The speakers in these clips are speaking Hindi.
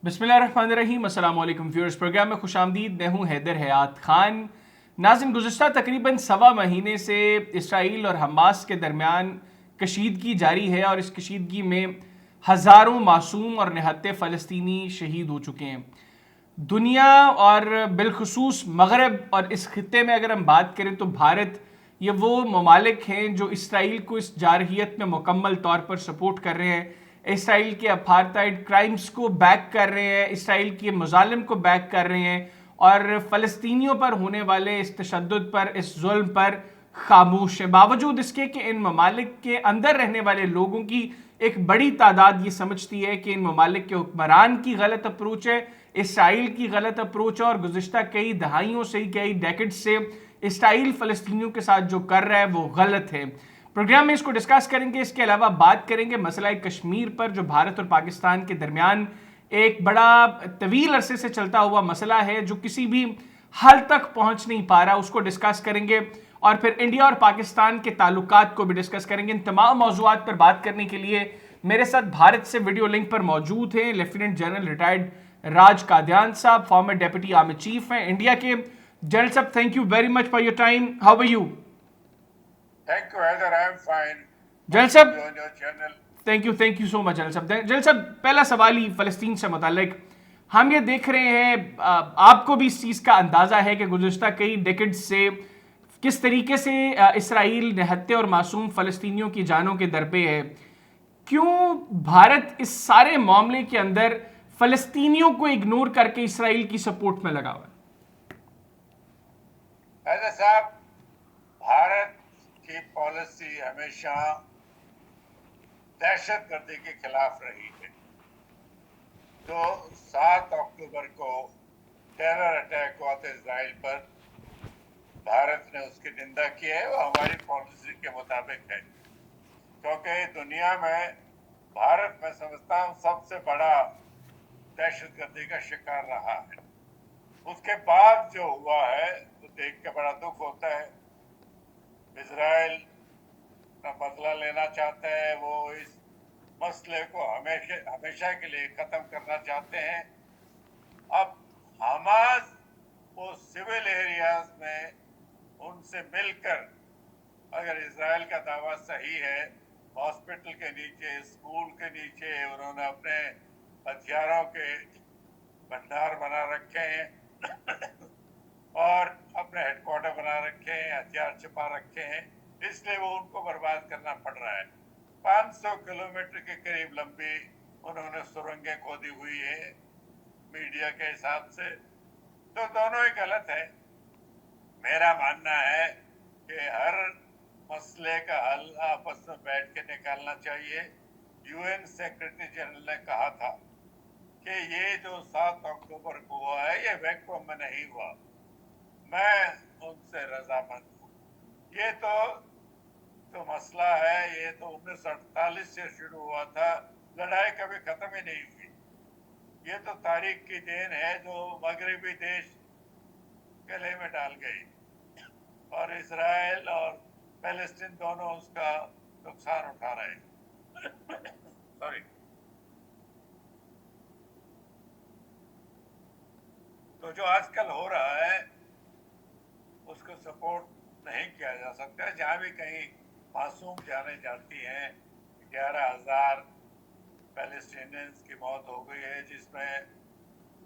बिस्मिल्लाहिर्रहमानिर्रहीम, अस्सलाम वालेकुम व्यूअर्स। प्रोग्राम में खुशामदीद। मैं हूं हैदर हयात खान। नाज़िम, गुज़िश्ता तकरीबन सवा महीने से इसराइल और हमास के दरमियान कशीदगी जारी है और इस कशीदगी में हज़ारों मासूम और निहत्ते फ़लस्तीनी शहीद हो चुके हैं। दुनिया और बिलखसूस मगरब और इस खित्ते में अगर हम बात करें तो भारत, ये वो ममालिक हैं जो इसराइल को इस जारहियत में मुकम्मल तौर पर सपोर्ट कर रहे हैं, इसराइल के अपार्थाइड क्राइम्स को बैक कर रहे हैं, इसराइल के मुजालिम को बैक कर रहे हैं और फ़लस्तीनियों पर होने वाले इस तशद्दुद पर, इस जुल्म पर खामोश है। बावजूद इसके कि इन ममालिक के अंदर रहने वाले लोगों की एक बड़ी तादाद ये समझती है कि इन ममालिक के हुक्मरान की गलत अप्रोच है, इसराइल की गलत अप्रोच है और गुज़िश्ता कई दहाइयों से, कई डेकेड से इसराइल फ़लस्तीनियों के साथ जो कर रहा है वो गलत है। प्रोग्राम में इसको डिस्कस करेंगे। इसके अलावा बात करेंगे मसला कश्मीर पर, जो भारत और पाकिस्तान के दरमियान एक बड़ा तवील अरसे से चलता हुआ मसला है जो किसी भी हल तक पहुंच नहीं पा रहा, उसको डिस्कस करेंगे। और फिर इंडिया और पाकिस्तान के ताल्लुकात को भी डिस्कस करेंगे। इन तमाम मौजूआत पर बात करने के लिए मेरे साथ भारत से वीडियो लिंक पर मौजूद हैं lieutenant general retired Raj Kadian साहब, फॉर्मर डेप्यूटी आर्मी चीफ हैं इंडिया के। जनरल साहब, thank you very much for your time. How are you? Thank you, Heather. I'm fine. General साहब, You on your channel. Thank you so much. General साहब, पहला सवाल ही फ़लस्तीन से मुताल्लिक। हम ये देख रहे हैं, आपको भी इस चीज़ का अंदाज़ा है कि गुज़िश्ता कई डेकेड्स से किस तरीके से इसराइल निहत्ते और मासूम फ़लस्तीनियों की जानों के दर पे है। क्यों भारत इस सारे मामले के अंदर फ़लस्तीनियों को इग्नोर करके इसराइल की सपोर्ट में लगा हुआ है? Heather साहब, भारत की पॉलिसी हमेशा दहशतगर्दी के खिलाफ रही है। तो 7 अक्टूबर को टेरर अटैक हुआ था इसराइल पर, भारत ने उसकी निंदा की है। वो हमारी पॉलिसी के मुताबिक है, क्योंकि दुनिया में भारत, मैं समझता हूँ, सबसे बड़ा दहशतगर्दी का शिकार रहा है। उसके बाद जो हुआ है तो देख के बड़ा दुख होता है। इजराइल का बदला लेना चाहता है, वो इस मसले को हमेशा के लिए खत्म करना चाहते हैं। अब हमास वो सिविल एरियाज में उनसे मिलकर, अगर इजराइल का दावा सही है, हॉस्पिटल के नीचे, स्कूल के नीचे उन्होंने अपने हथियारों के भंडार बना रखे हैं और अपने हेडक्वार्टर बना रखे हैं, हथियार छिपा रखे हैं, इसलिए वो उनको बर्बाद करना पड़ रहा है। 500 किलोमीटर के करीब लंबी उन्होंने सुरंगें खोदी हुई है मीडिया के हिसाब से। तो दोनों ही गलत है। मेरा मानना है कि हर मसले का हल आपस में बैठ के निकालना चाहिए। यूएन सेक्रेटरी जनरल ने कहा था कि ये जो 7 अक्टूबर को हुआ है ये वैक्यूम में नहीं हुआ। मैं उनसे रजामंद हूँ। ये तो मसला है, ये तो 1948 से शुरू हुआ था, लड़ाई कभी खत्म ही नहीं हुई। ये तो तारीख की देन है जो मगरबी देश गले में डाल गई और इजराइल और पैलेस्टीन दोनों उसका नुकसान उठा रहे हैं। सॉरी। तो जो आजकल हो रहा है उसको सपोर्ट नहीं किया जा सकता। जहाँ भी कहीं मासूम जाने जाती हैं, 11,000 पैलेस्टीनियंस की मौत हो गई है, जिसमें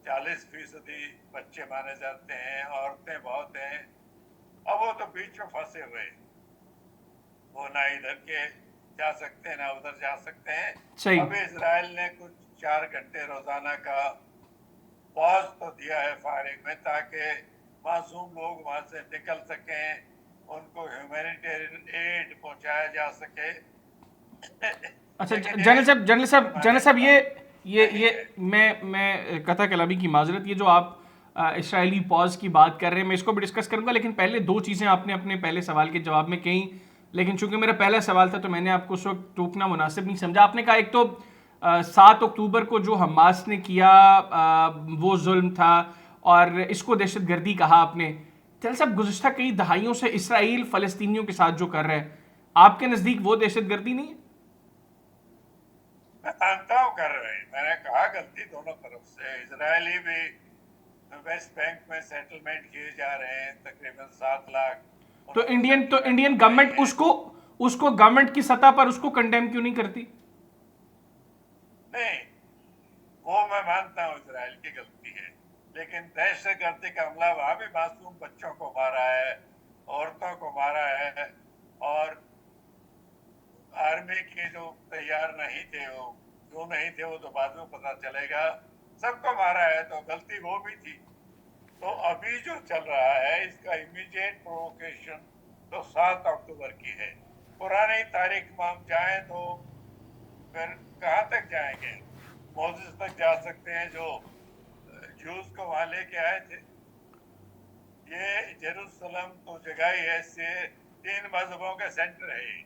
40% बच्चे माने जाते हैं, औरतें बहुत हैं। अब वो तो बीच में फंसे हुए, वो ना इधर के जा सकते हैं ना उधर जा सकते हैं। अभी इजराइल ने कुछ 4 घंटे रोजाना का पॉज तो दिया है फायरिंग में, ताकि मासूम लोग वहां से निकल सकें, उनको ह्यूमैनिटेरियन एड पहुंचाया जा सके। अच्छा जनरल साहब, ये मैं कथा कलामी की माजरत, ये जो आप इसराइली पॉज की बात कर रहे हैं, मैं इसको भी डिस्कस करूंगा, लेकिन पहले 2 चीज़ें आपने अपने पहले सवाल के जवाब में कही, लेकिन चूंकि मेरा पहला सवाल था तो मैंने आपको उस वक्त टोकना मुनासिब नहीं समझा। आपने कहा एक तो 7 अक्टूबर को जो हमास ने किया वो जुल्म था और इसको दहशतगर्दी कहा आपने। चल साहब, गुज़िश्ता कई दहाइयों से इसराइल फ़लस्तीनियों के साथ जो कर रहा है, आपके नज़दीक वो दहशतगर्दी नहीं है? मैं मानता हूँ कर रहे हैं, मैंने कहा गलती दोनों तरफ से। इजरायली भी वेस्ट बैंक में सेटलमेंट किए जा रहे हैं, तकरीबन 7 लाख उन्होंने तो सेटलमेंट इंडियन बनाई गवर्नमेंट है। उसको उसको गवर्नमेंट की सतह पर उसको कंडेम क्यों नहीं करती? नहीं, वो मैं मानता हूँ इजराइल की गलती है, लेकिन दहशतगर्दी का हमला वहां भी मासूम बच्चों को मारा है, औरतों को मारा है, और आर्मी के जो तैयार नहीं थे वो क्यों नहीं थे वो तो बाद में पता चलेगा, सबको मारा है, तो गलती वो भी थी। तो अभी जो चल रहा है इसका इमीडिएट प्रोवोकेशन तो 7 अक्टूबर की है। पुरानी तारीख में हम जाएं तो फिर कहाँ तक जाएंगे? मोसेस तक जा सकते हैं जो जूस को वहां लेके आए थे। ये जेरूसलम तो जगह ही है, से 3 मजहबों का सेंटर है।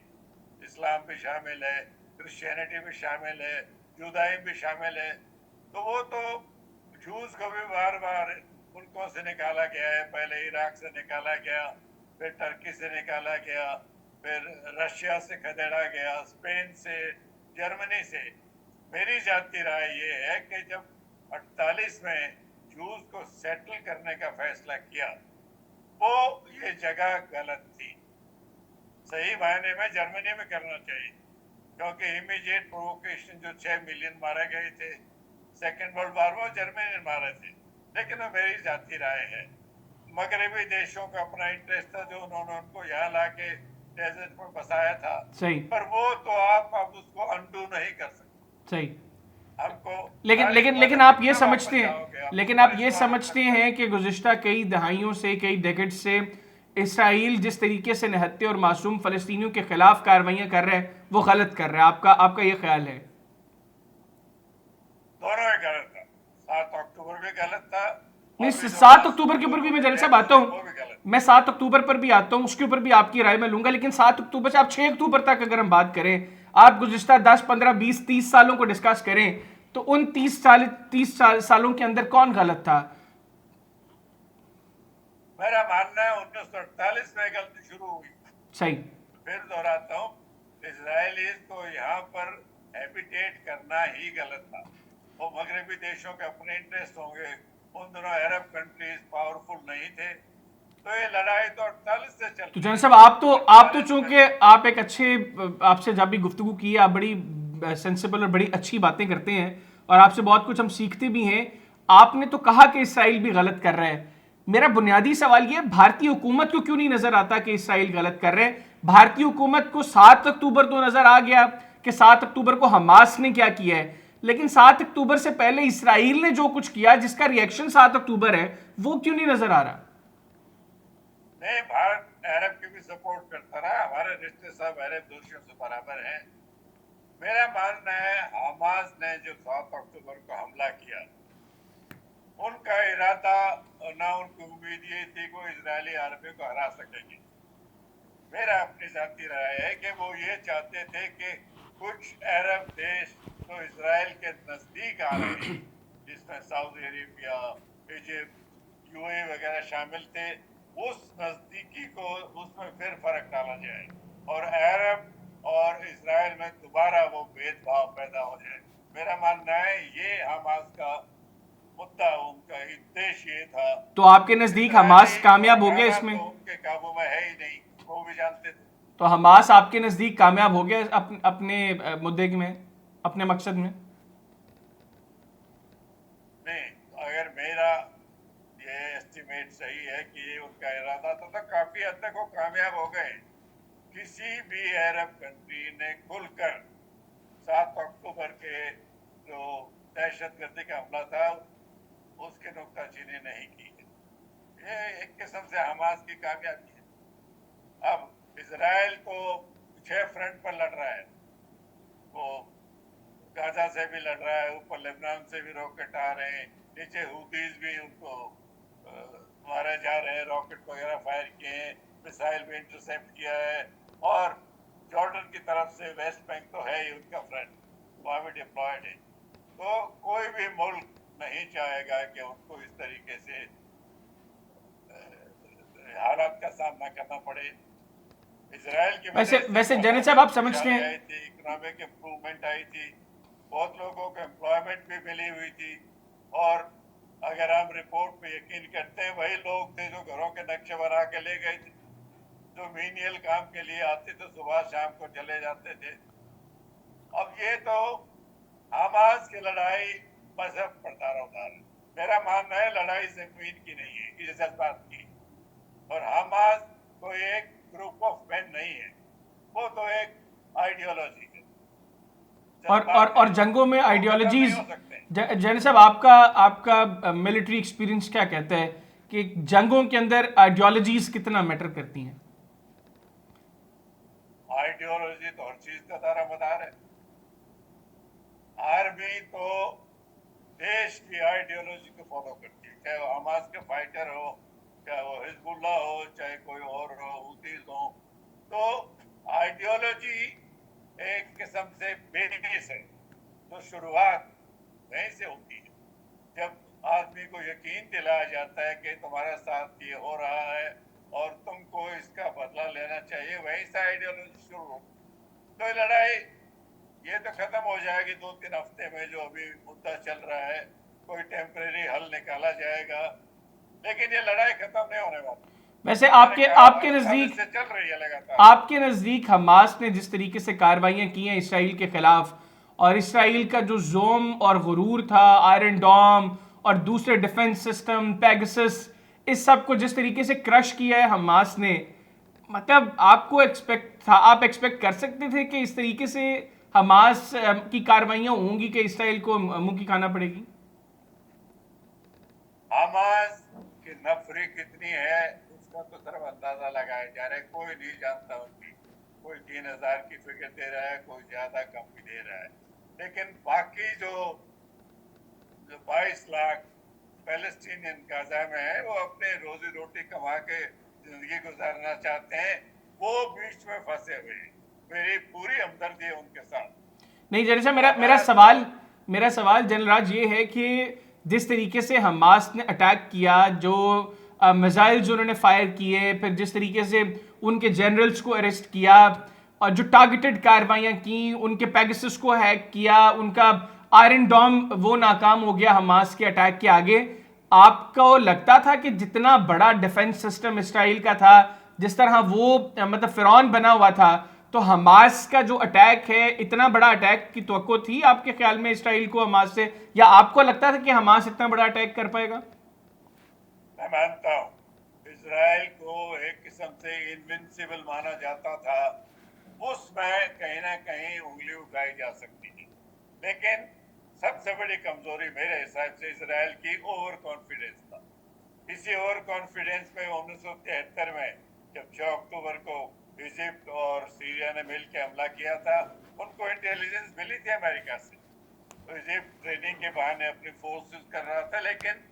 इस्लाम भी शामिल है, क्रिश्चियनिटी भी शामिल है, जुदाइम भी शामिल है। तो वो तो जूस को भी बार बार मुल्कों से निकाला गया है, पहले इराक से निकाला गया, फिर टर्की से निकाला गया, फिर रशिया से खदेड़ा गया, स्पेन से, जर्मनी से। मेरी जाती राय ये है कि जब 48 में जूस को सेटल करने का फैसला किया, वो ये जगह गलत थी। सही मायने में जर्मनी में करना चाहिए, क्योंकि इमीडिएट प्रोवोकेशन जो 6 मिलियन मारे गए थे सेकेंड वर्ल्ड वॉर में, जर्मनी ने मारे थे। लेकिन मेरी जाती राय है, मगरबी देशों का अपना इंटरेस्ट था जो उन्होंने उनको यहाँ ला के डेजर्ट में बसाया था। सही, पर वो तो आप अब उसको अनडू नहीं कर सकते। सही। हमको लेकिन खालिद लेकिन लेकिन वाला आप ये कितना समझते वापस हैं, जाओगे आप? लेकिन आप ये 1900 आ समझते सकते हैं कि गुज़िश्ता कई दहाइयों से, कई डेकेड से इसराइल जिस तरीके से निहत्थे और मासूम फ़लस्तीनियों के खिलाफ कार्रवाइयां कर रहे हैं वो गलत कर रहा है। आपका आपका ये ख्याल है? दोनों ही गलत था। 7 अक्टूबर भी गलत था, नहीं, और भी जो 7 अक्टूबर मासूम के ऊपर भी लोगों मैं ने जलसा डेथ आता हुई हूँ, वो भी गलत। मैं 7 अक्टूबर पर भी आता हूँ, उसके ऊपर भी आपकी राय मैं लूंगा। लेकिन 7 अक्टूबर से आप 6 अक्टूबर तक अगर हम बात करें, आप गुज़िश्ता 10, 15, 20, 30 सालों को डिस्कस करें, तो उन 30 सालों के अंदर कौन गलत था? मेरा मानना है 1948 में गलती शुरू हुई। सही। फिर दोहराता हूँ, इसराइलीज को यहाँ पर हैबिटेट करना ही गलत था। वो मगरबी देशों के अपने इंटरेस्ट होंगे, उन दोनों अरब कंट्रीज पावरफुल नहीं थे, तो ये लड़ाई तो 48 से चल तो रही जन है। साहब, आप तो 48 में चूंकि आप एक अच्छे, आपसे जब भी गुफ्तगू की है, आप बड़ी सेंसिबल और बड़ी अच्छी बातें करते हैं और आपसे बहुत कुछ हम सीखते भी हैं। आपने तो कहा कि इसराइल भी गलत कर रहा है। मेरा बुनियादी सवाल यह है, भारतीय हुकूमत को क्यों नहीं नजर आता कि इसराइल गलत कर रहे हैं? भारतीय हुकूमत को 7 अक्टूबर तो नजर आ गया कि 7 अक्टूबर को हमास ने क्या किया है, लेकिन 7 अक्टूबर से पहले इसराइल ने जो कुछ किया जिसका रिएक्शन 7 अक्टूबर है, वो क्यों नहीं नजर आ रहा? नहीं, भारत अरब की भी सपोर्ट करता रहा, हमारे रिश्ते सब अरब दोषियों से बराबर हैं। मेरा मानना है हमास ने जो 7 अक्टूबर को हमला किया, उनका इरादा ना, उनकी उम्मीद ये थी कि वो इजरायली आर्मी को हरा सकेंगे। मेरा अपनी जाती राय है कि वो ये चाहते थे कि कुछ अरब देश तो इजराइल के नजदीक आ रहे हैं, जिसमें सऊदी अरेबिया, इजिप्ट, यूएई वगैरह शामिल थे, उस नजदीकी को उसमें फिर फर्क डाला जाए और अरब और इजराइल में दोबारा वो भेदभाव पैदा हो जाए। मेरा मानना है ये हमास का मुद्दा, उनका उद्देश्य ये था। तो आपके नजदीक हमास कामयाब हो गया इसमें? तो उनके काबू में है ही नहीं, वो भी जानते थे। तो हमास आपके नजदीक कामयाब हो गया अपने मुद्दे में, अपने मकसद में? नहीं, अगर मेरा ये एस्टिमेट सही है कि ये उनका इरादा था, तो काफी हद तक वो कामयाब हो गए। किसी भी अरब कंट्री ने खुलकर 7 अक्टूबर के जो दहशतगर्दी का हमला था उसकी नुक्ताचीनी नहीं की है। ये एक किस्म से हमास की कामयाबी है। अब इजराइल तो 6 फ्रंट पर लड़ रहा है, वो गाजा से भी लड़ रहा है, ऊपर लेबनान से भी रॉकेट आ रहे हैं, नीचे हुतीज भी उनको मारे जा रहे हैं, रॉकेट वगैरह फायर किए हैं, मिसाइल भी इंटरसेप्ट किया है, और जॉर्डन की तरफ से वेस्ट बैंक तो है ही उनका फ्रंट, वहां भी डिप्लॉयड है। तो कोई भी मुल्क नहीं चाहेगा कि उनको इस तरीके से हालात का सामना करना पड़े। इजराइल की वैसे वजह से वैसे बहुत जनरल साहब, आप समझते खुशहाली हैं? आई थी, इकोनॉमिक इम्प्रूवमेंट आई थी, बहुत लोगों को एम्प्लॉयमेंट भी मिली हुई थी। और अगर हम रिपोर्ट पे यकीन करते हैं, वही लोग थे जो घरों के नक्शे बना के ले गए थे, जो मीनियल काम के लिए आते थे, सुबह शाम को चले जाते थे। अब ये तो हमास की लड़ाई मजहब पर दारोमदार है। मेरा मानना है लड़ाई जमीन की नहीं है, ये जज्बात की। और हमास कोई एक ग्रुप ऑफ मैन नहीं है, वो तो एक आइडियोलॉजी है। और जंगों में वो खत्म आइडियोलॉजीज, नहीं हो सकते। जैन साहब, आपका आपका मिलिट्री एक्सपीरियंस क्या कहता है कि जंगों के अंदर आइडियोलॉजीज कितना मैटर करती हैं? आइडियोलॉजी तो हर चीज का दारा मदार है। आर्मी तो देश की आइडियोलॉजी को फॉलो करती है, चाहे वो हमास के फाइटर हो, चाहे वो हिजबुल्ला हो, चाहे कोई और हो, हुतीज हो। तो आइडियोलॉजी एक किस्म से बेस है, तो शुरुआत वहीं से होती है। जब आदमी को यकीन दिलाया जाता है कि तुम्हारे साथ ये हो रहा है और तुमको इसका बदला लेना चाहिए, वहीं से आइडियोलॉजी शुरू हो। तो ये लड़ाई ये तो खत्म हो जाएगी 2-3 हफ्ते में, जो अभी मुद्दा चल रहा है। कोई टेम्परेरी हल निकाला जाएगा, लेकिन ये लड़ाई खत्म नहीं होने वाली। वैसे आपके आपके नजदीक से चल रही है लगातार। आपके नजदीक हमास ने जिस तरीके से कार्रवाइयां की हैं इसराइल के खिलाफ, और इसराइल का जो जोम और गुरूर था, आयरन डॉम और दूसरे डिफेंस सिस्टम पेगासस, इस सब को जिस तरीके से क्रश किया है हमास ने, मतलब आपको एक्सपेक्ट था, आप एक्सपेक्ट कर सकते थे कि इस तरीके से हमास की कार्रवाइयां होंगी कि इसराइल को मुंह की खाना पड़ेगी? हमास की नफरी कितनी है उसका तो सिर्फ अंदाजा लगाया जा रहा है, कोई नहीं जानता उनकी। कोई 3,000 की फिगर दे रहा है, कोई ज्यादा कम भी दे रहा है। लेकिन बाकी जो 22 लाख पैलेस्टीनियन गाजा में है, वो अपने रोजी रोटी कमा के जिंदगी गुजारना चाहते हैं, वो बीच में फंसे हुए हैं। मेरी पूरी हमदर्दी है उनके साथ। नहीं, जैसा मेरा सवाल जनरल ये है कि जिस तरीके से हमास ने अटैक किया, जो मिसाइल्स उन्होंने फायर किए, फिर जिस तरीके से उनके जनरल्स को अरेस्ट किया और जो टारगेटेड कार्रवाइयां की, उनके पेगासस को हैक किया, उनका आयरन डॉम वो नाकाम हो गया हमास के अटैक के आगे, आपको लगता था कि जितना बड़ा डिफेंस सिस्टम इसराइल का था, जिस तरह वो मतलब फिरौन बना हुआ था, तो हमास का जो अटैक है, इतना बड़ा अटैक की तवक्को थी आपके ख्याल में इसराइल को हमास से, या आपको लगता था कि हमास इतना बड़ा अटैक कर पाएगा? मैं मानता हूँ इसराइल को एक किस्म से इनविंसिबल माना जाता था, उसमें कहीं ना कहीं उंगली उठाई जा सकती थी। लेकिन सबसे बड़ी कमजोरी मेरे हिसाब से इसराइल की ओवर कॉन्फिडेंस था। इसी ओवर कॉन्फिडेंस में 1973 में जब 6 अक्टूबर को इजिप्ट और सीरिया ने मिलकर हमला किया था, उनको इंटेलिजेंस मिली थी अमेरिका से। तो इजिप्ट ट्रेनिंग के बहाने अपनी फोर्सेस कर रहा था, लेकिन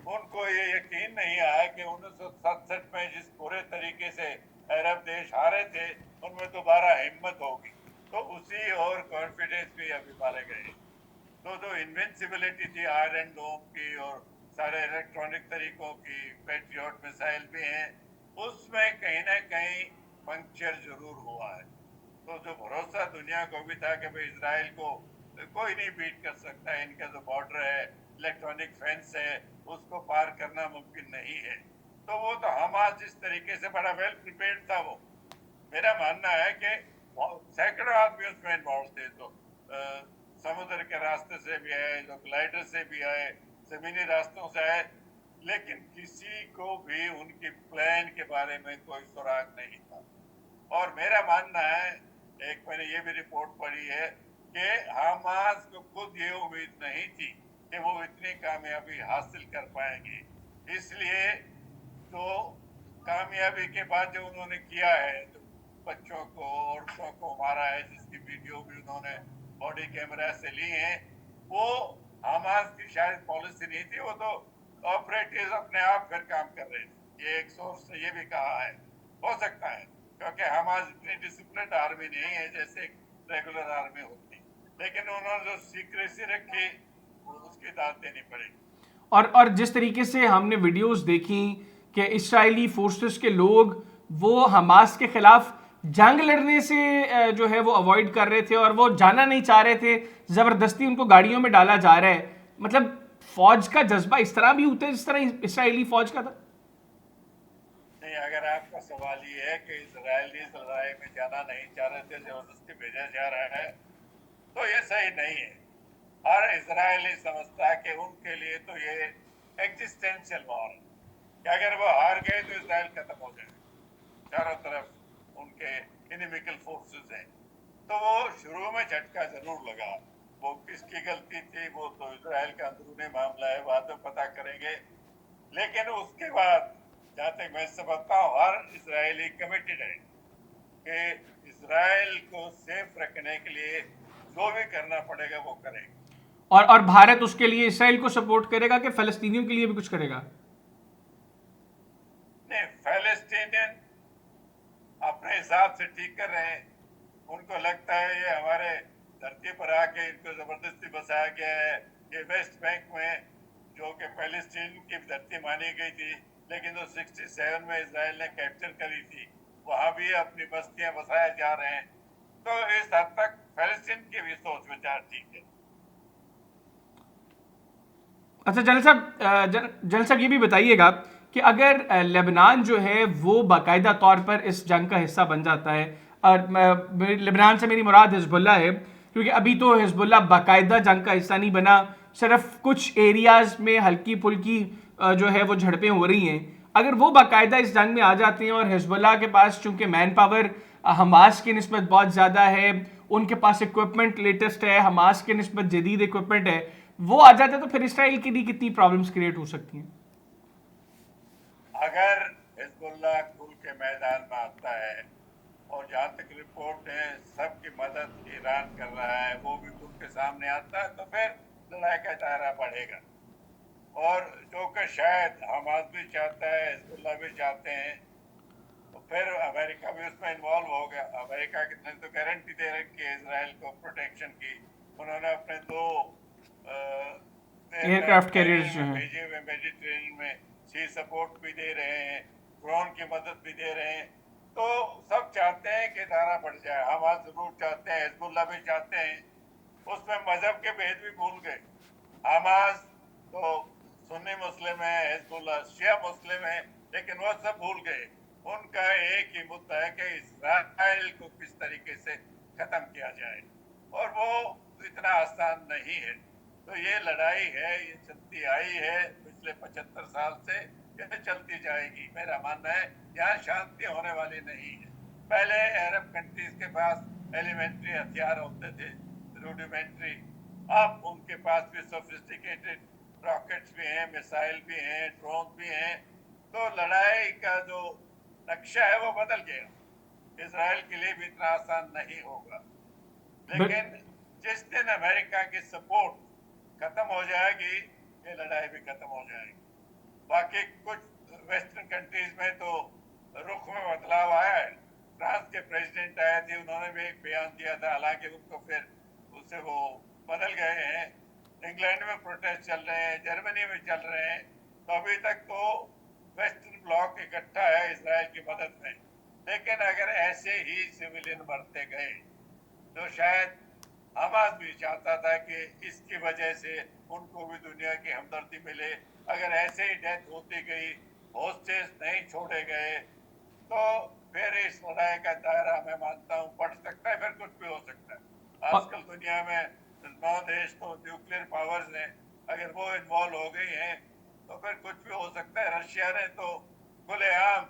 उनको ये यकीन नहीं आया कि 1967 में जिस पूरे तरीके से अरब देश हारे थे, उनमें दोबारा हिम्मत होगी। तो उसी और कॉन्फिडेंस भी अभी मारे गए। तो जो इनविंसिबिलिटी थी आयरन डोम की और सारे इलेक्ट्रॉनिक तरीकों की, पैट्रियट मिसाइल भी हैं, उसमें कहीं ना कहीं पंक्चर जरूर हुआ है। तो जो भरोसा दुनिया को भी था कि भाई इसराइल को कोई नहीं बीट कर सकता है, इनका जो बॉर्डर है, इलेक्ट्रॉनिक फेंस है, उसको पार करना मुमकिन नहीं है। तो वो तो हमास जिस तरीके से बड़ा वेल प्रिपेयर्ड था, वो मेरा मानना है कि सैकड़ों आदमी उसमें इन्वॉल्व थे। तो समुद्र के रास्ते से भी आए, जो ग्लाइडर से भी आए, जमीनी रास्तों से आए, लेकिन किसी को भी उनकी प्लान के बारे में कोई सुराग नहीं था। और मेरा मानना है, एक मैंने ये भी रिपोर्ट पढ़ी है कि हमास को खुद ये उम्मीद नहीं थी कि वो इतनी कामयाबी हासिल कर पाएंगे। इसलिए तो कामयाबी के बाद जो उन्होंने किया है, जो बच्चों को, औरतों को मारा है, जिसकी वीडियो भी उन्होंने बॉडी कैमरा से ली है, वो हमास की शायद पॉलिसी नहीं थी। वो तो ऑपरेटिव्स अपने आप फिर काम कर रहे थे। ये एक सोर्स ने ये भी कहा है, हो सकता है, क्योंकि हमास इतनी डिसिप्लिन आर्मी नहीं है जैसे रेगुलर आर्मी होती, लेकिन उन्होंने जो सीक्रेसी रखी उसकी दाद देनी पड़ेगी। और जिस तरीके से हमने वीडियोस देखी कि इस्राएली फोर्सेस के लोग वो हमास के खिलाफ जंग लड़ने से जो है वो अवॉइड कर रहे थे और वो जाना नहीं चाह रहे थे, जबरदस्ती उनको गाड़ियों में डाला जा रहा है। मतलब फौज का जज्बा इस तरह भी होता है जिस तरह इसराइली फौज का था। नहीं, अगर आपका सवाल ये है कि इसराइली इस लड़ाई में जाना नहीं चाह रहे थे, जबरदस्ती भेजा जा रहा है, तो ये सही नहीं है। हर इसराइली समझता है कि उनके लिए तो ये एग्जिस्टेंशियल वॉर है कि अगर वो हार गए तो इसराइल खत्म हो जाए। चारों तरफ उनके इनिमिकल फोर्सेस हैं, तो वो शुरू में झटका जरूर लगा। वो किसकी गलती थी वो तो इसराइल का अंदरूनी मामला है, बाद में पता करेंगे। लेकिन उसके बाद जहाँ तक मैं समझता हूँ हर इसराइली कमिटेड है कि इसराइल को सेफ रखने के लिए जो भी करना पड़ेगा वो करेगा। और भारत उसके लिए इसराइल को सपोर्ट करेगा कि फलस्तीनियों के लिए भी कुछ करेगा? नहीं, फलस्तीनियन अपने हिसाब से ठीक कर रहे हैं। उनको लगता है ये हमारे धरती पर आके इनको जबरदस्ती बसाया गया है। ये वेस्ट बैंक में जो कि फलस्तीन की धरती मानी गई थी, लेकिन जो 67 में इसराइल ने कैप्चर करी थी, वहां भी अपनी बस्तियां बसाए जा रहे हैं। तो इस हद तक फलस्तीन की भी सोच विचार ठीक है। अच्छा जनरल साहब ये भी बताइएगा कि अगर लेबनान जो है वो बाकायदा तौर पर इस जंग का हिस्सा बन जाता है, और लेबनान से मेरी मुराद हिजबुल्ला है, क्योंकि अभी तो हिजबुल्ला बाकायदा जंग का हिस्सा नहीं बना, सिर्फ कुछ एरियाज में हल्की फुल्की जो है वो झड़पें हो रही हैं। अगर वो बाकायदा इस जंग में आ जाते हैं और हिजबुल्ला के पास चूंकि मैन पावर हमास की निस्बत बहुत ज़्यादा है, उनके पास इक्विपमेंट लेटेस्ट है, हमास के निस्बत जदीद इक्विपमेंट है, वो आ जाते तो फिर इसराइल के लिए कितनी प्रॉब्लम्स क्रिएट हो सकती हैं? अगर हिजबुल्लाह खुल के मैदान में आता है, और जहाँ तक रिपोर्ट है सबकी मदद ईरान कर रहा है, वो भी खुल के सामने आता है, तो फिर लड़ाई का दायरा बढ़ेगा। और जो कि शायद हमास भी चाहता है, हिजबुल्लाह भी चाहते हैं, तो फिर अमेरिका भी उसमें इन्वॉल्व हो गया। अमेरिका कितने तो गारंटी दे रखी है इसराइल को प्रोटेक्शन की। उन्होंने अपने 2 एयरक्राफ्ट कैरियर्स जो हैं भेजे हुए मेडिटेरेनियन में, सी सपोर्ट भी दे रहे हैं, ड्रोन की मदद भी दे रहे हैं। तो सब चाहते हैं कि धारा बढ़ जाए। हमास जरूर चाहते हैं, हिजबुल्लाह भी चाहते हैं। उसमें मजहब के भेद भी भूल गए। हमास तो सुन्नी मुस्लिम है, हिजबुल्लाह शिया मुस्लिम है, लेकिन वो सब भूल गए। उनका एक ही मुद्दा है कि इसराइल को किस तरीके से खत्म किया जाए, और वो इतना आसान नहीं है। तो ये लड़ाई है, ये चलती आई है पिछले 75 साल से, ये चलती जाएगी। मेरा मानना है यहाँ शांति होने वाली नहीं है। पहले अरब कंट्रीज के पास एलिमेंट्री हथियार होते थे, रूडिमेंट्री। अब उनके पास भी सोफिस्टिकेटेड रॉकेट्स भी हैं, मिसाइल भी हैं, ड्रोन भी हैं। तो लड़ाई का जो नक्शा है वो बदल गया। इसराइल के लिए भी इतना आसान नहीं होगा। लेकिन जिस दिन अमेरिका की सपोर्ट खत्म हो जाएगी, ये लड़ाई भी खत्म हो जाएगी। बाकी कुछ वेस्टर्न कंट्रीज में तो रुख में बदलाव आया है। फ्रांस के प्रेसिडेंट आए थे, उन्होंने भी एक बयान दिया था, हालांकि उनको फिर उससे वो बदल गए हैं। इंग्लैंड में प्रोटेस्ट चल रहे हैं, जर्मनी में चल रहे हैं। तो अभी तक तो वेस्टर्न ब्लॉक इकट्ठा है इसराइल की मदद में। लेकिन अगर ऐसे ही सिविलियन मरते गए तो शायद हमास भी चाहता था कि इसकी वजह से उनको भी दुनिया की हमदर्दी मिले। अगर ऐसे ही डेथ होती गई, होस्टेज नहीं छोड़े गए, तो फिर इस लड़ाई का दायरा मैं मानता हूँ बढ़ सकता है, फिर कुछ भी हो सकता है। आजकल दुनिया में 9 देश तो न्यूक्लियर पावर्स हैं, अगर वो इन्वॉल्व हो गई हैं तो फिर कुछ भी हो सकता है। रशिया ने तो खुलेआम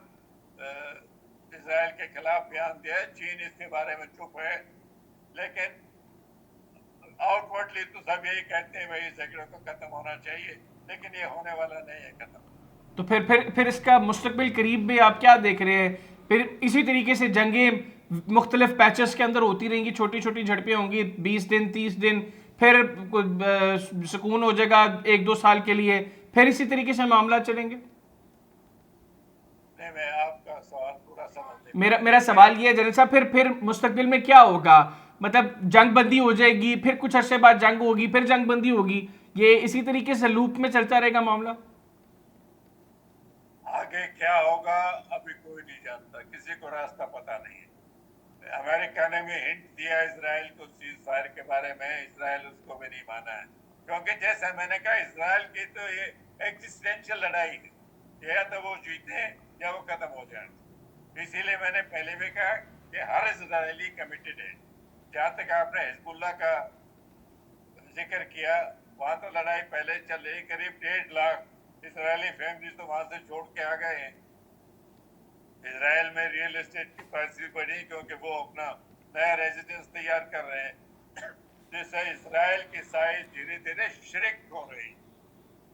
इसराइल के खिलाफ बयान दिया है, चीन इसके बारे में चुप है। लेकिन आउटवर्डली तो सब यही कहते हैं भाई झगड़े को खत्म होना चाहिए, लेकिन ये होने वाला नहीं है खत्म। तो फिर इसका मुस्तकबिल करीब में आप क्या देख रहे हैं? फिर इसी तरीके से जंगें मुख्तलिफ पैचेस के अंदर होती रहेंगी, छोटी छोटी झड़पें होंगी, 20 दिन 30 दिन, फिर सुकून हो जाएगा 1-2 साल के लिए, फिर इसी तरीके से मामला चलेंगे? नहीं, मैं आपका सवाल पूरा समझ मेरा सवाल ये है जनरल साहब, फिर मुस्तकबिल में क्या होगा? मतलब जंग बंदी हो जाएगी, फिर कुछ अरसे बाद जंग होगी, फिर जंग बंदी होगी, ये इसी तरीके से लूप में चलता रहेगा मामला? आगे क्या होगा अभी कोई नहीं जानता, किसी को रास्ता पता नहीं है। अमेरिका ने भी हिंट दिया इसराइल को सीज फायर के बारे में, इसराइल उसको भी नहीं माना है, क्योंकि जैसा मैंने कहा इसराइल की तो ये एग्जिस्टेंशियल लड़ाई है, या तो वो जीते या वो खत्म हो जाए। इसीलिए मैंने पहले भी कहा कि हर इसराइली कमिटेड है। जहाँ तक आपने हिजबुल्लाह का जिक्र किया, वहाँ तो लड़ाई पहले चल रही, करीब 1.5 लाख इसराइली फैमिली तो वहाँ से छोड़ के आ गए हैं। इजराइल में रियल एस्टेट की प्राइस बढ़ी क्योंकि वो अपना नया रेजिडेंस तैयार कर रहे हैं, जिससे इजराइल की साइज धीरे धीरे श्रिंक हो रही।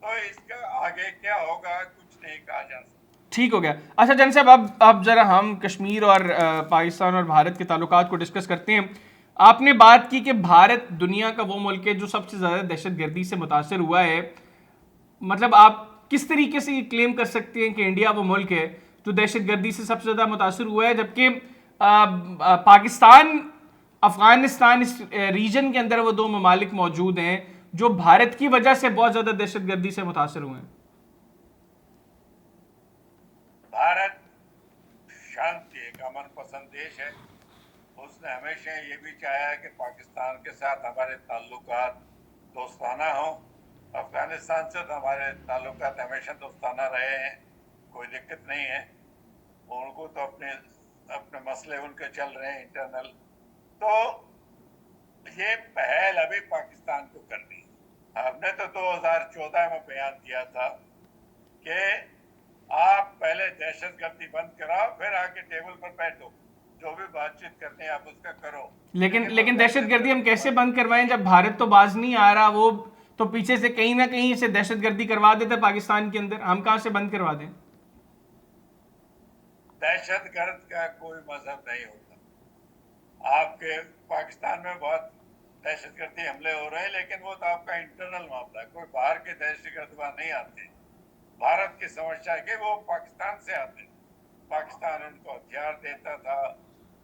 तो इसका आगे क्या होगा कुछ नहीं कहा जा सकता। ठीक हो गया। अच्छा जन साहब, अब जरा हम कश्मीर और पाकिस्तान और भारत के ताल्लुकात को डिस्कस करते हैं। आपने बात की कि भारत दुनिया का वो मुल्क है जो सबसे ज़्यादा दहशतगर्दी से मुतासर हुआ है। मतलब आप किस तरीके से ये क्लेम कर सकते हैं कि इंडिया वो मुल्क है जो दहशतगर्दी से सबसे ज़्यादा मुतासर हुआ है, जबकि पाकिस्तान, अफगानिस्तान, इस रीजन के अंदर वो दो ममालिक मौजूद हैं जो भारत की वजह से बहुत ज़्यादा दहशतगर्दी से मुतासर हुए हैं। भारत शांति एक अमन पसंद देश है। उसने हमेशा ये भी चाहा कि पाकिस्तान के साथ हमारे ताल्लुकात दोस्ताना हो। अफगानिस्तान से तो हमारे ताल्लुकात हमेशा दोस्ताना रहे हैं, कोई दिक्कत नहीं है। उनको तो अपने मसले उनके चल रहे हैं इंटरनल। तो ये पहल अभी पाकिस्तान को करनी है। हमने तो 2014 में बयान दिया था कि आप पहले दहशतगर्दी बंद कराओ, फिर आके टेबल पर बैठो, जो भी बातचीत करनी है आप उसका करो। लेकिन दहशतगर्दी हम कैसे बंद करवाएं जब भारत तो बाज नहीं आ रहा, वो तो पीछे से कहीं ना कहीं से दहशतगर्दी करवा देते पाकिस्तान के अंदर, हम कहां से बंद करवा दें? दहशतगर्द का कोई मजहब नहीं होता। आपके पाकिस्तान में बहुत दहशतगर्दी हमले हो रहे हैं, लेकिन वो तो आपका इंटरनल मामला है, कोई बाहर के दहशतगर्द वहां नहीं आते। भारत की समस्या है कि वो पाकिस्तान से आते। पाकिस्तान उनको हथियार देता था,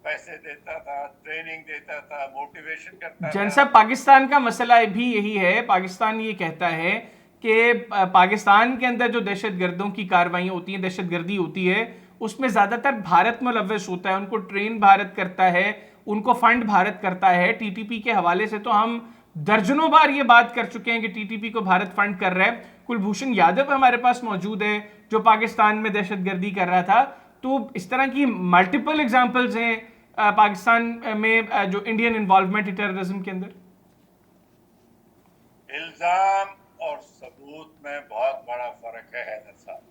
पैसे देता था, ट्रेनिंग देता था, मोटिवेशन करता था। जैसा पाकिस्तान का मसला भी यही है, पाकिस्तान ये कहता है कि पाकिस्तान के अंदर जो दहशतगर्दों की कार्रवाई होती है, दहशतगर्दी होती है, उसमें ज़्यादातर भारत मुलव्वस होता है, उनको ट्रेन भारत करता है, उनको फंड भारत करता है। टीटीपी के हवाले से तो हम दर्जनों बार ये बात कर चुके हैं कि टीटीपी को भारत फंड कर रहा है। कुलभूषण यादव हमारे पास मौजूद है जो पाकिस्तान में दहशतगर्दी कर रहा था। तो इस तरह की मल्टीपल एग्जाम्पल्स हैं पाकिस्तान में जो इंडियन इन्वॉल्वमेंट है टेररिज्म के अंदर। इल्जाम और सबूत में बहुत बड़ा फर्क है हैदर साहब।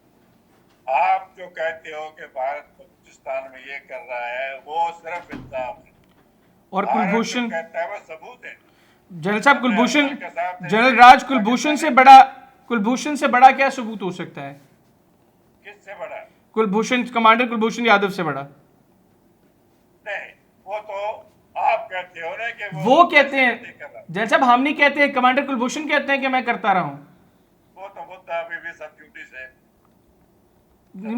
आप जो कहते हो कि भारत बलूचिस्तान में ये कर रहा है, वो सिर्फ इल्जाम है, और कुलभूषण कहता है वो सबूत है। जनरल साहब, कुलभूषण, जनरल राज कुलभूषण से बड़ा क्या सबूत हो सकता है? किससे बड़ा? कुलभूषण, कमांडर कुलभूषण यादव से बड़ा नहीं। वो तो आप कहते हो ना कि वो कहते हैं, जनरल साहब हम नहीं कहते हैं, कमांडर कुलभूषण कहते हैं कि मैं करता रहा हूं। वो तो मुद्दा अभी भी सब जुडिस है।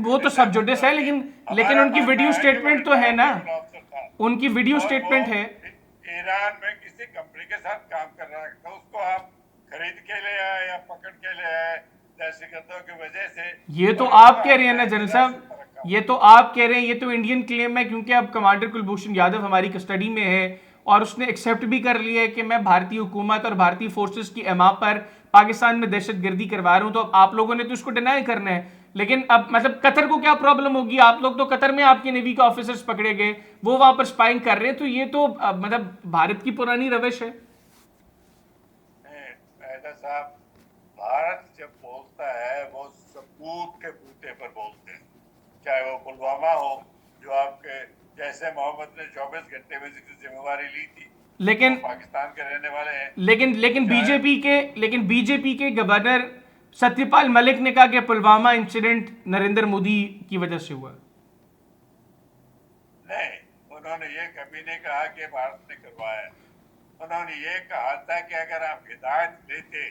वो तो सब जुडिस है, लेकिन उनकी वीडियो स्टेटमेंट तो है ना, उनकी वीडियो स्टेटमेंट है। ईरान में किसी कंपनी के साथ काम कर रहा है, तो उसको आप खरीद के ले आए या पकड़ के ले आए दहशतगर्दों की वजह से। ये तो आप कह रहे हैं ना जनरल साहब, ये तो आप कह रहे हैं, ये तो इंडियन क्लेम है, क्योंकि अब कमांडर कुलभूषण यादव हमारी कस्टडी में है और उसने एक्सेप्ट भी कर लिया है कि मैं भारतीय हुकूमत और भारतीय फोर्सेस की एमा पर पाकिस्तान में दहशतगर्दी करवा रहा हूं। तो आप लोगों ने तो उसको डिनाई करना है। लेकिन अब मतलब कतर को क्या प्रॉब्लम होगी? आप लोग तो कतर में आपके नेवी के ऑफिसर्स पकड़े गए, वो वहां पर स्पाइंग कर रहे हैं, तो ये तो मतलब भारत की पुरानी रविश है। साहब, भारत जब बोलता है वो सबूत के बूते पर बोलते हैं, चाहे वो पुलवामा हो, जो आपके जैसे मोहम्मद ने 24 घंटे में जिसकी जिम्मेवारी ली थी, लेकिन पाकिस्तान के रहने वाले हैं। लेकिन बीजेपी के गवर्नर सत्यपाल मलिक ने कहा कि पुलवामा इंसिडेंट नरेंद्र मोदी की वजह से हुआ। नहीं, उन्होंने ये कभी नहीं कहा कि भारत ने करवाया। उन्होंने ये कहा था कि अगर आप हिदायत देते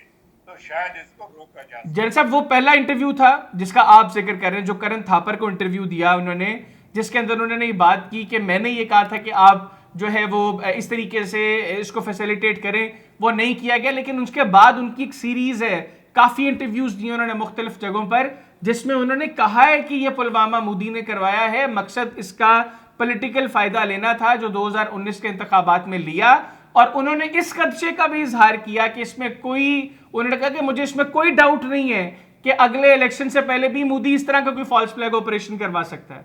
तो शायद इसको रोका जा सकता। जनरल साहब, वो पहला इंटरव्यू था जिसका आप जिक्र कर रहे हैं, जो करण थापर को इंटरव्यू दिया उन्होंने, जिसके अंदर उन्होंने ये बात की कि मैंने ये कहा था कि आप जो है वो इस तरीके से इसको फैसिलिटेट करें, वो नहीं किया गया। लेकिन उसके बाद उनकी एक सीरीज है, काफी इंटरव्यूज दिए उन्होंने मुख्तलिफ जगहों पर, जिसमें उन्होंने कहा है कि ये पुलवामा मोदी ने करवाया है, मकसद इसका पॉलिटिकल फायदा लेना था जो 2019 के इंतखाबात में लिया, और उन्होंने इस खदशे का भी इजहार किया कि इसमें कोई, उन्होंने कहा कि मुझे इसमें कोई डाउट नहीं है कि अगले इलेक्शन से पहले भी मोदी इस तरह का कोई फॉल्स फ्लैग ऑपरेशन करवा सकता है।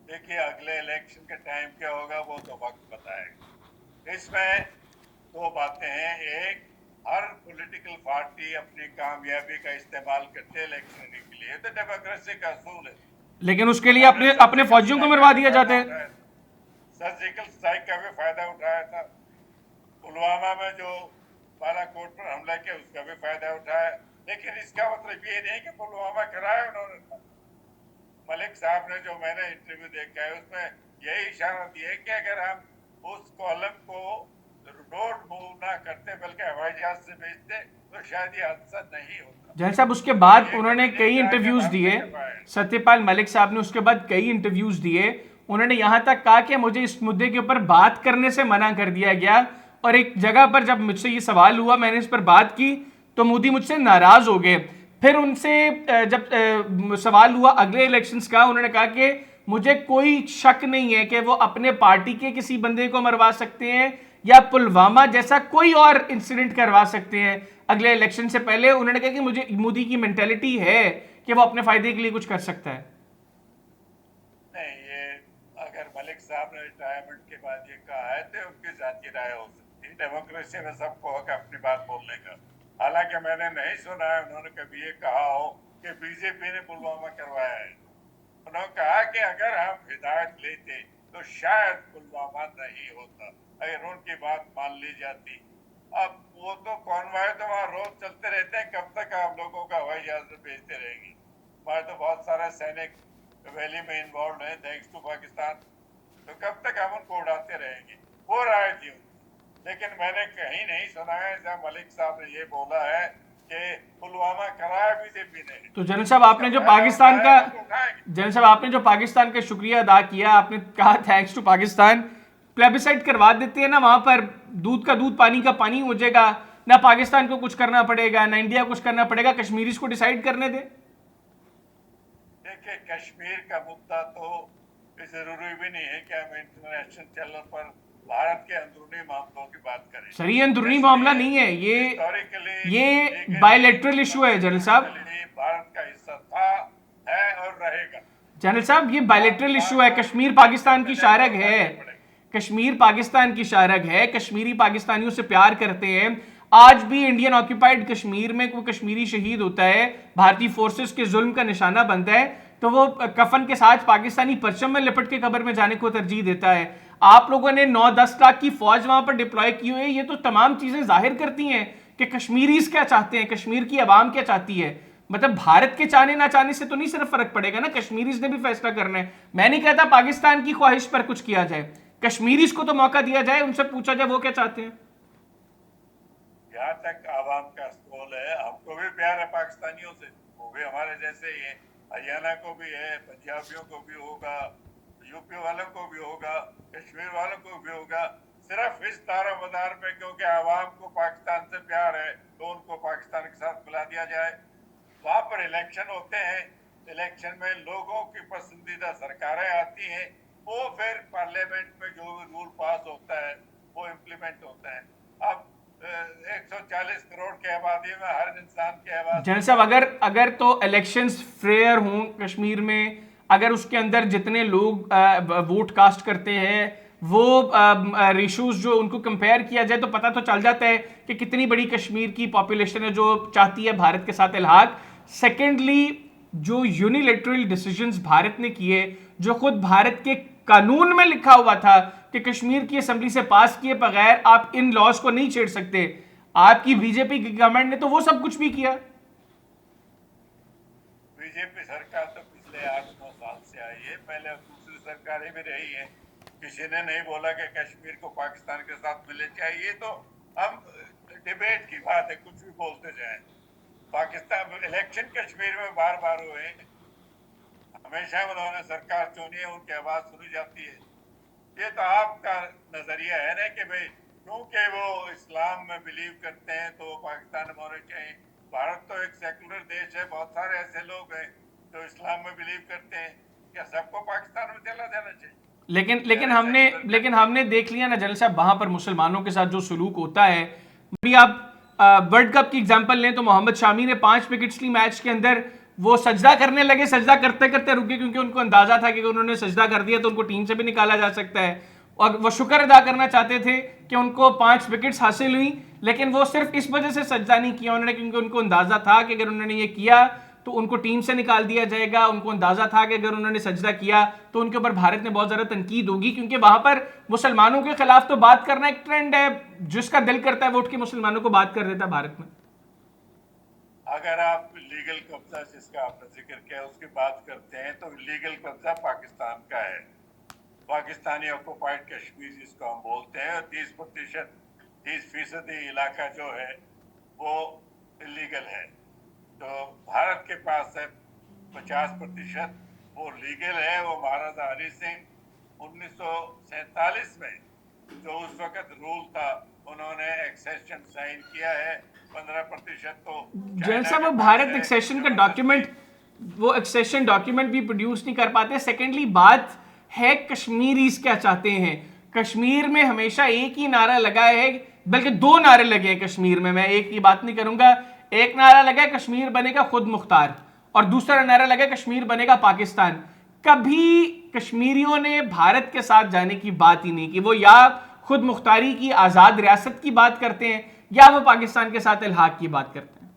देखिए, अगले इलेक्शन के टाइम क्या होगा वो तो वक्त बताएगा। इसमें दो बातें हैं। एक, हर पॉलिटिकल पार्टी अपनी कामयाबी का इस्तेमाल करते है इलेक्शन के लिए, तो डेमोक्रेसी का असूल है। लेकिन उसके लिए अपने अपने फौजियों को मरवा दिया जाता है। सर्जिकल स्ट्राइक का भी फायदा उठाया था, पुलवामा में जो बालाकोट पर हमला किया उसका भी फायदा उठाया। लेकिन इसका मतलब ये नहीं कि पुलवामा कराया उन्होंने। मलिक साहब ने जो मैंने इंटरव्यू देखा है उसमें यही इशारा दिया है कि अगर हम उस कॉलम को रोड मूव ना करते बल्कि हवाई जहाज से भेजते तो शायद ये हादसा नहीं होता। जैन साहब उसके बाद उन्होंने कई इंटरव्यूज दिए, सत्यपाल मलिक साहब ने उसके बाद कई इंटरव्यूज दिए। उन्होंने यहां तक कहा कि मुझे इस मुद्दे के ऊपर बात करने से मना कर दिया गया, और एक जगह पर जब मुझसे ये सवाल हुआ मैंने इस पर बात की तो मोदी मुझसे नाराज हो गए। फिर उनसे जब सवाल हुआ अगले इलेक्शंस का, उन्होंने कहा कि मुझे कोई शक नहीं है कि वो अपने पार्टी के किसी बंदे को मरवा सकते हैं या पुलवामा जैसा कोई और इंसिडेंट करवा सकते हैं अगले इलेक्शन से पहले। उन्होंने कहा कि मुझे मोदी की मेंटेलिटी है कि वो अपने फायदे के लिए कुछ कर सकता है। नहीं, ये अगर मलिक साहब ने रिटायरमेंट के बाद ये कहा है तो उनकी जाती राय हो सकती है। डेमोक्रेसी में सबको हक अपनी बात बोलने का। हालांकि मैंने नहीं सुना है उन्होंने कभी ये कहा हो कि बीजेपी ने पुलवामा करवाया है। उन्होंने कहा कि अगर हम हिदायत लेते तो शायद पुलवामा नहीं होता, अगर उनकी बात मान ली जाती। अब वो तो कॉन्वॉय तो वहाँ रोज चलते रहते हैं, कब तक आप लोगों का हवाई जहाज से भेजते रहेंगे? हमारे तो बहुत सारे सैनिक वैली में इन्वॉल्व हैं थैंक्स टू पाकिस्तान, तो कब तक हम उनको उड़ाते रहेंगे? वो राय थी उनकी। लेकिन मैंने कहीं नहीं सुना है जब मलिक साहब ने ये बोला है कि पुलवामा कराया बीजेपी ने। तो जनरल साहब आपने जो पाकिस्तान का जनरल साहब आपने जो पाकिस्तान का शुक्रिया अदा किया, आपने कहा थैंक्स टू पाकिस्तान, प्लेबिसाइड करवा देते हैं ना, वहां पर दूध का दूध पानी का पानी हो जाएगा, ना पाकिस्तान को कुछ करना पड़ेगा ना इंडिया कुछ करना पड़ेगा, कश्मीरीज को डिसाइड करने दे। देखिए, कश्मीर का मुद्दा तो जरूरी भी नहीं है कि हम इंटरनेशनल चैनल पर भारत के अंदरूनी मामलों की बात करें। सर ये अंदरूनी मामला नहीं है, ये बायलैटरल इशू है जनरल साहब। भारत का हिस्सा था, है और रहेगा। जनरल साहब ये बायलैटरल इशू है, कश्मीर पाकिस्तान की शारग है, कश्मीर पाकिस्तान की शारग है, कश्मीरी पाकिस्तानियों से प्यार करते हैं। आज भी इंडियन ऑक्यूपाइड कश्मीर में कोई कश्मीरी शहीद होता है, भारतीय फोर्सेस के जुल्म का निशाना बनता है, तो वो कफन के साथ पाकिस्तानी परचम में लिपट के कब्र में जाने को तरजीह देता है। आप लोगों ने 9-10 लाख की फौज वहां पर डिप्लॉय की हुई है, ये तो तमाम चीजें जाहिर करती हैं कि कश्मीरीज क्या चाहते हैं, कश्मीर की आवाम क्या चाहती है। मतलब भारत के चाहने ना चाहने से तो नहीं सिर्फ फर्क पड़ेगा ना, कश्मीरीज ने भी फैसला करना है। मैं नहीं कहता पाकिस्तान की ख्वाहिश पर कुछ किया जाए, कश्मीरीज को तो मौका दिया जाए, उनसे पूछा जाए वो क्या चाहते हैं। जहाँ तक आवाम का स्कूल है, हमको भी प्यार है पाकिस्तानियों से, वो भी हमारे जैसे ही है। हरियाणा को भी है, पंजाबियों को भी होगा, यूपी वालों को भी होगा, कश्मीर वालों को भी होगा। सिर्फ इस दारोमदार पे क्योंकि आवाम को पाकिस्तान से प्यार है तो उनको पाकिस्तान के साथ मिला दिया जाए। वहाँ पर इलेक्शन होते हैं, इलेक्शन में लोगों की पसंदीदा सरकारें आती हैं, वो फिर पार्लियामेंट में जो भी रूल पास होता है वो इम्प्लीमेंट होता है। अब 140 करोड़ की आबादी में हर इंसान की आवाज। जनरल साहब अगर तो इलेक्शंस फेयर हों कश्मीर में, अगर उसके अंदर जितने लोग वोट कास्ट करते हैं वो रेशोज जो उनको कंपेयर किया जाए तो पता तो चल जाता है कि कितनी बड़ी कश्मीर की पॉपुलेशन है जो चाहती है भारत के साथ इल्हाक। सेकेंडली, जो यूनिलैटरल डिसीजंस भारत ने किए, जो खुद भारत के कानून में लिखा हुआ था कि कश्मीर की असेंबली से पास किए बगैर आप इन लॉज को नहीं छेड़ सकते, आपकी बीजेपी की गवर्नमेंट ने तो वो सब कुछ भी किया। बीजेपी सरकार तो पिछले 8-9 साल से आई है, पहले दूसरी सरकारें भी रही है, किसी ने नहीं बोला कि कश्मीर को पाकिस्तान के साथ मिले चाहिए। तो हम डिबेट की बात है, कुछ भी बोलते जाएं। पाकिस्तान इलेक्शन कश्मीर में बार बार हुए, हमेशा उन्होंने सरकार चुनी है, उनकी आवाज सुनी जाती है। ये तो आपका नजरिया है ना कि भाई क्योंकि वो इस्लाम में बिलीव करते हैं तो पाकिस्तान में होने चाहिए। भारत तो एक सेकुलर देश है, बहुत सारे ऐसे लोग हैं जो इस्लाम में बिलीव करते हैं, क्या सबको पाकिस्तान में चला जाना लेकिन हमने देख लिया ना जनरल साहब, वहां पर मुसलमानों के साथ जो सलूक होता है। अभी आप वर्ल्ड कप की एग्जांपल लें तो मोहम्मद शामी ने 5 विकेट्स ली मैच के अंदर, वो सजदा करने लगे, सजदा करते करते रुके क्योंकि उनको अंदाजा था कि उन्होंने सजदा कर दिया तो उनको टीम से भी निकाला जा सकता है, और वो शुक्र अदा करना चाहते थे कि उनको 5 विकेट्स हासिल हुई। लेकिन वो सिर्फ इस वजह से सजदा नहीं किया उन्होंने क्योंकि उनको अंदाजा था कि अगर उन्होंने ये किया तो उनको टीम से निकाल दिया जाएगा। उनको अंदाजा था कि अगर उन्होंने सजदा किया तो उनके ऊपर भारत ने बहुत ज्यादा तनकीद होगी, क्योंकि वहां पर मुसलमानों के खिलाफ तो बात करना एक ट्रेंड है, जिसका दिल करता है वो उठ के मुसलमानों को बात कर देता है भारत में। अगर आप लीगल कब्जा जिसका आपने जिक्र किया उसकी बात करते हैं तो लीगल कब्जा पाकिस्तान का है, पाकिस्तानी ऑक्युपाइड कश्मीर जिसको हम बोलते हैं, और 30% इलाका जो है वो इलीगल है। तो भारत के पास है 50%, वो लीगल है। वो महाराजा हरि सिंह 1947 में जो उस वक्त रूल था उन्होंने एक्सेशन साइन किया है। 15% तो जैसा वो भारत एक्सेशन का डॉक्यूमेंट, वो एक्सेशन डॉक्यूमेंट भी प्रोड्यूस नहीं कर पाते। सेकेंडली बात है कश्मीरीज क्या चाहते हैं। कश्मीर में हमेशा एक ही नारा लगा है, बल्कि 2 नारे लगे हैं कश्मीर में, मैं एक की बात नहीं करूंगा। एक नारा लगा है कश्मीर बनेगा खुद मुख्तार, और दूसरा नारा लगा कश्मीर बनेगा पाकिस्तान। कभी कश्मीरियों ने भारत के साथ जाने की बात ही नहीं की। वो या खुद मुख्तारी की आजाद रियासत की बात करते हैं या वो पाकिस्तान के साथ इल्हाक की बात करते हैं।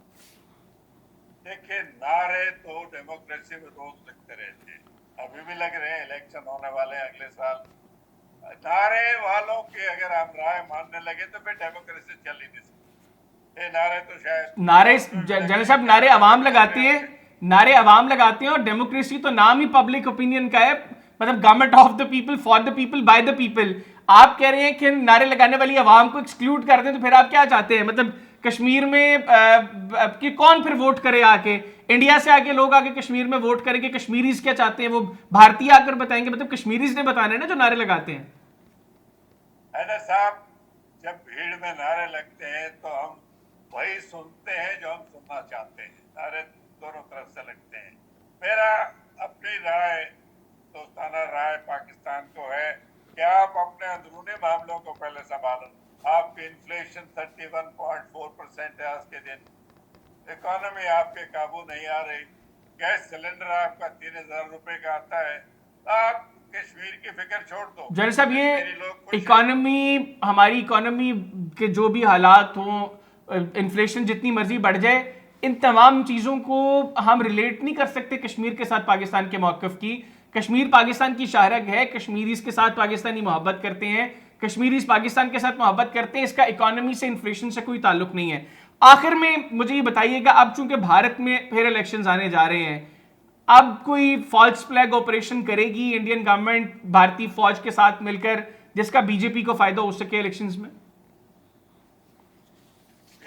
देखिए, नारे तो डेमोक्रेसी में रोज लगते रहते हैं, अभी भी लग रहे हैं, इलेक्शन होने वाले हैं अगले साल। नारे वालों की अगर हम राय मानने लगे तो फिर डेमोक्रेसी चल ही नहीं सकती। ये नारे तो शायद नारे जनरल साहब नारे अवाम लगाते हैं, नारे अवाम लगाते हैं, और डेमोक्रेसी तो नाम ही पब्लिक ओपिनियन का है, मतलब government of the people, for the people, by the people. आप कह रहे हैं कि नारे लगाने वाली आवाम को एक्सक्लूड कर दें, तो फिर आप क्या चाहते हैं? मतलब कश्मीर में कि कौन फिर वोट करे आके? इंडिया से आके लोग आके कश्मीर में वोट करेंगे, कश्मीरीज क्या चाहते हैं वो भारतीय आकर बताएंगे? मतलब कश्मीरीज ने बताना है ना जो नारे लगाते हैं। हैदर साहब, जब भीड़ में नारे लगते हैं तो हम वही सुनते हैं जो हम सुनना चाहते हैं। नारे दोनों तरफ से लगते हैं। मेरा अपनी राय, दोस्ताना राय पाकिस्तान को है कि आप अपने अंदरूनी मामलों को पहले संभालो। आपकी इन्फ्लेशन 31.4% है आज के दिन, इकोनॉमी आपके काबू नहीं आ रही, गैस सिलेंडर आपका 3000 रुपए का आता है। आप कश्मीर की फिक्र छोड़ दो। जनरल साहब, ये इकोनॉमी, हमारी इकोनॉमी के जो भी हालात हों, इन्फ्लेशन जितनी मर्जी बढ़ जाए, इन तमाम चीज़ों को हम रिलेट नहीं कर सकते कश्मीर के साथ पाकिस्तान के मौक़िफ़ की। कश्मीर पाकिस्तान की शाहरग है, कश्मीरीज के साथ पाकिस्तानी मोहब्बत करते हैं, कश्मीरीज पाकिस्तान के साथ मोहब्बत करते हैं, इसका इकोनॉमी से, इन्फ्लेशन से कोई ताल्लुक नहीं है। आखिर में मुझे ये बताइएगा, अब चूंकि भारत में फिर इलेक्शंस आने जा रहे हैं, अब कोई फॉल्स फ्लैग ऑपरेशन करेगी इंडियन गवर्नमेंट भारतीय फौज के साथ मिलकर जिसका बीजेपी को फायदा हो सके इलेक्शंस में?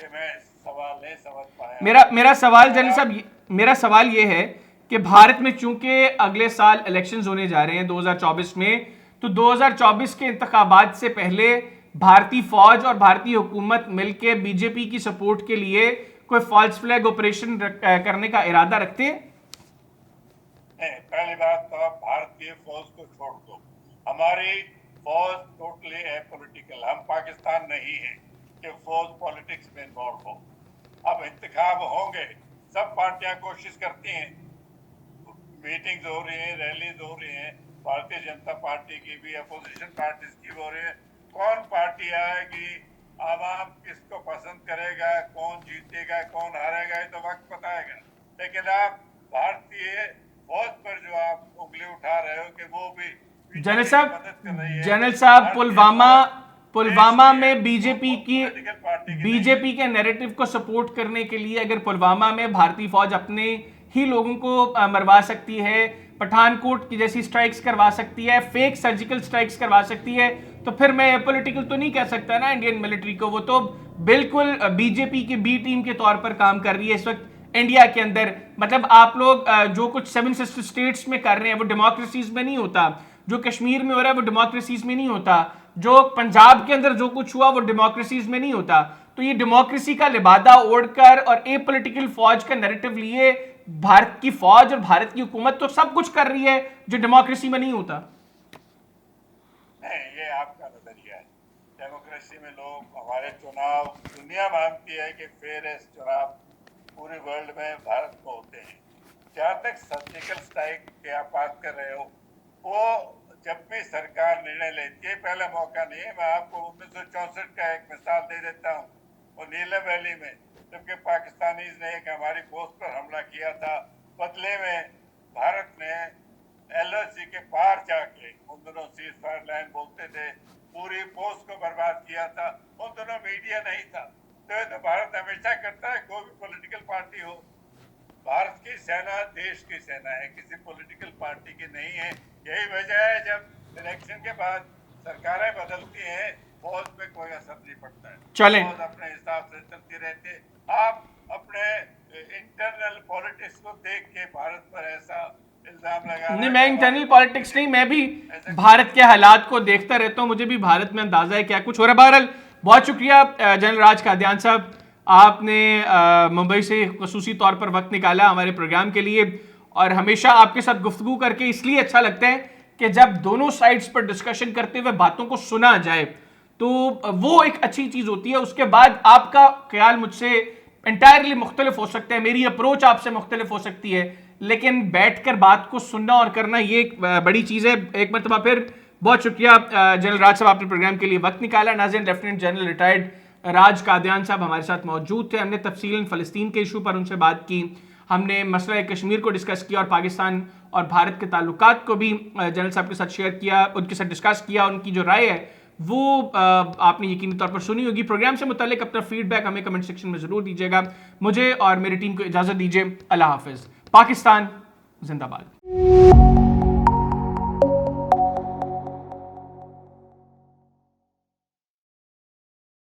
मैं सवाल नहीं समझ पाया। मेरा सवाल जनरल साहब, मेरा सवाल ये है कि भारत में चूंकि अगले साल इलेक्शंस होने जा रहे हैं 2024 में, तो 2024 के इंतखाबात से पहले भारतीय फौज और भारतीय हुकूमत मिलकर बीजेपी की सपोर्ट के लिए कोई फॉल्स फ्लैग ऑपरेशन करने का इरादा रखते हैं? नहीं, पहली बात तो आप भारतीय फौज को छोड़ दो। हमारी फौज टोटली एपॉलिटिकल, हम पाकिस्तान नहीं है कि फौज पॉलिटिक्स में इन्वॉल्व हो। अब इंतखाब होंगे, सब पार्टियां कोशिश करती हैं, मीटिंग्स हो रही हैं, रैलीज हो रही हैं, भारतीय जनता पार्टी की भी, अपोजिशन पार्टीज की भी हो रही है। कौन पार्टी आएगी, आवाम किसको पसंद करेगा, कौन जीतेगा, कौन हारेगा, ये तो वक्त बताएगा। लेकिन आप भारतीय फौज पर जो आप उंगली उठा रहे हो कि वो भी जनरल साहब पुलवामा में बीजेपी के नैरेटिव को सपोर्ट करने के लिए अगर पुलवामा में भारतीय फौज अपने ही लोगों को मरवा सकती है, पठानकोट की जैसी स्ट्राइक्स करवा सकती है, फेक सर्जिकल स्ट्राइक्स करवा सकती है, तो फिर मैं पॉलिटिकल तो नहीं कह सकता ना इंडियन मिलिट्री को। वो तो बिल्कुल बीजेपी की बी टीम के तौर पर काम कर रही है इस वक्त इंडिया के अंदर। मतलब आप लोग जो कुछ 7 सिस्टर स्टेट्स में कर रहे हैं वो डेमोक्रेसीज में नहीं होता, जो कश्मीर में हो रहा है वो डेमोक्रेसीज में नहीं होता, जो पंजाब के अंदर जो कुछ हुआ वो डेमोक्रेसीज में नहीं होता। तो ये डेमोक्रेसी का लिबादा ओढ़कर और ए पॉलिटिकल फौज का नैरेटिव लिए भारत की फौज और भारत की हुकूमत तो सब कुछ कर रही है जो डेमोक्रेसी में नहीं होता। डेमोक्रेसी में लोग हमारे चुनाव, दुनिया मानती है कि फेयरेस्ट चुनाव पूरे वर्ल्ड में भारत में होते हैं। जहाँ तक सर्जिकल स्ट्राइक की आप बात कर रहे हो, वो जब भी सरकार निर्णय लेती है, पहला मौका नहीं है। मैं आपको 1964 का एक मिसाल दे देता हूँ। वो नीलम वैली में जबकि पाकिस्तानीज ने एक हमारी पोस्ट पर हमला किया था, बदले में भारत ने LOC के पार जाके, उन दोनों सीज फायर लाइन बोलते थे, पूरी पोस्ट को बर्बाद किया था। उन दोनों मीडिया नहीं था। तो ये तो भारत हमेशा करता है, कोई भी पॉलिटिकल पार्टी हो। भारत की सेना देश की सेना है, किसी पॉलिटिकल पार्टी की नहीं है। यही वजह है जब इलेक्शन के बाद सरकारें बदलती हैं, फौज पे कोई असर नहीं पड़ता है। चलें। फौज अपने हिसाब से चलती रहती है। आप अपने इंटरनल पॉलिटिक्स को देख के भारत पर ऐसा इल्जाम लगा नहीं, मैं इंटरनल पॉलिटिक्स नहीं, मैं भी भारत के हालात को देखता रहता हूं। मुझे भी भारत में अंदाजा है क्या कुछ हो रहा है। बहरहाल बहुत शुक्रिया जनरल राज कादियान साहब, आपने मुंबई से खसूसी तौर पर वक्त निकाला हमारे प्रोग्राम के लिए। और हमेशा आपके साथ गुफ्तगू करके इसलिए अच्छा लगता है कि जब दोनों साइड्स पर डिस्कशन करते हुए बातों को सुना जाए तो वो एक अच्छी चीज होती है। उसके बाद आपका ख्याल मुझसे एंटायरली मुख्तलिफ हो सकता है, मेरी अप्रोच आपसे मुख्तलिफ हो सकती है, लेकिन बैठकर बात को सुनना और करना ये एक बड़ी चीज़ है। एक मरतबा फिर बहुत शुक्रिया जनरल राज साहब, आपने प्रोग्राम के लिए वक्त निकाला। नाज़रीन, lieutenant general retired Raj Kadian साहब हमारे साथ मौजूद थे। हमने तफसीलन फ़लस्तीन के इशू पर उनसे बात की, हमने मसला कश्मीर को डिस्कस किया और पाकिस्तान और भारत के ताल्लुकात को भी जनरल साहब के साथ शेयर किया, उनके साथ डिस्कस किया। उनकी जो राय है वो आपने यकीनी तौर पर सुनी होगी। प्रोग्राम से मुताल्लिक अपना फीडबैक हमें कमेंट सेक्शन में ज़रूर दीजिएगा। मुझे और मेरी टीम को इजाज़त दीजिए। अल्लाह हाफिज़। पाकिस्तान जिंदाबाद।